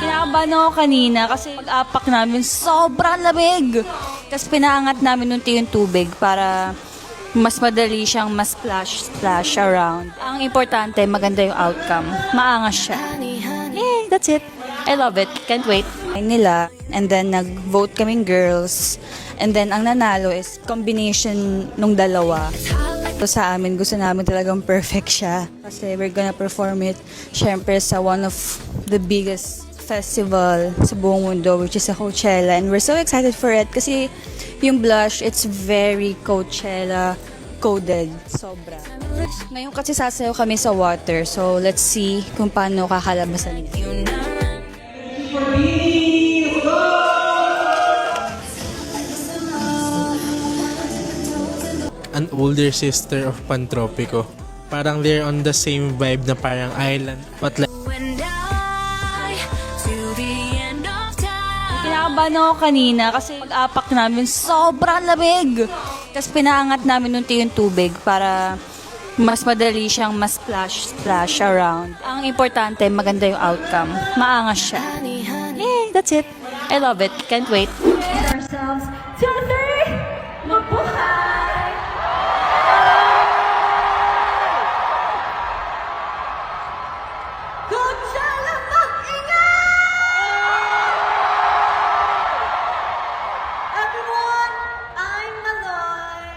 Kinakabahan ako kanina kasi pag-apak namin, sobrang lamig. Tapos pinaangat namin unti yung tubig para mas madali siyang splash around. Ang importante, maganda yung outcome. Maangas siya. Yay, that's it. I love it. Can't wait. Nila, and then nag-vote kaming girls. And then ang nanalo is combination nung dalawa. So sa amin, gusto namin talagang perfect siya. Kasi we're gonna perform it, syempre, sa one of the biggest festival sa buong mundo, which is sa Coachella. And we're so excited for it kasi yung blush, it's very Coachella coded. Sobra. Ngayon kasi sasayaw kami sa water. So let's see kung paano kakalabasan niya. An older sister of Pantropico. Parang they're on the same vibe na parang island. But like, Kinakabahan ako kanina kasi pag-apak namin, sobrang lamig. Tapos pinaangat namin unti yung tubig para mas madali siyang splash around. Ang importante, maganda yung outcome. Maangas siya. Yay, that's it. I love it. Can't wait. Ourselves. 2, 3, mabuhay! Coachella, everyone, I'm Maloy.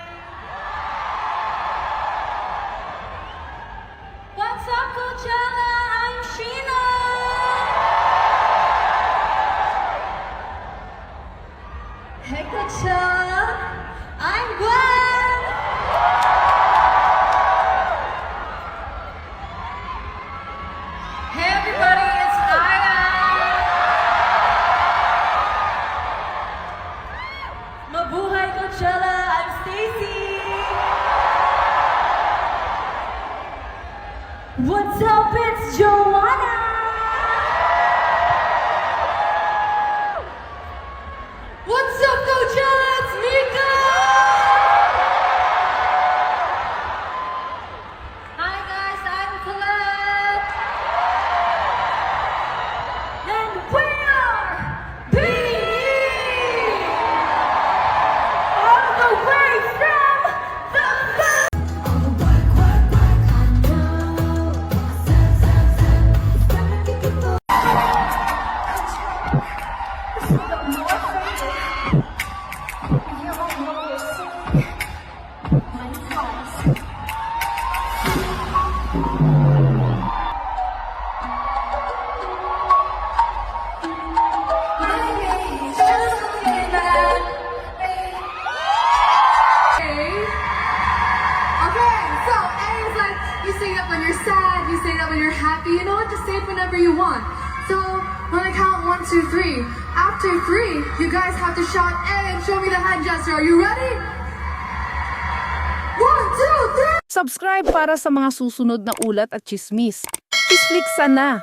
What's up, Coachella? I'm Sheena. Hey, Coachella. I'm Gwen. Hey, everybody, it's Aya. Mabuhay, Coachella. I'm Stacy. What's up? It's Joanna. What's up, Coachella? It's Nika. Hi, guys. I'm Colette. And we are BE. All the way from the you say that when you're sad, you say that when you're happy, you know what? Just say it whenever you want. So, when I count 1, 2, 3, after 3, you guys have to shout A and show me the hand gesture. Are you ready? 1, 2, 3! Subscribe para sa mga susunod na ulat at chismis. Chisflix sana!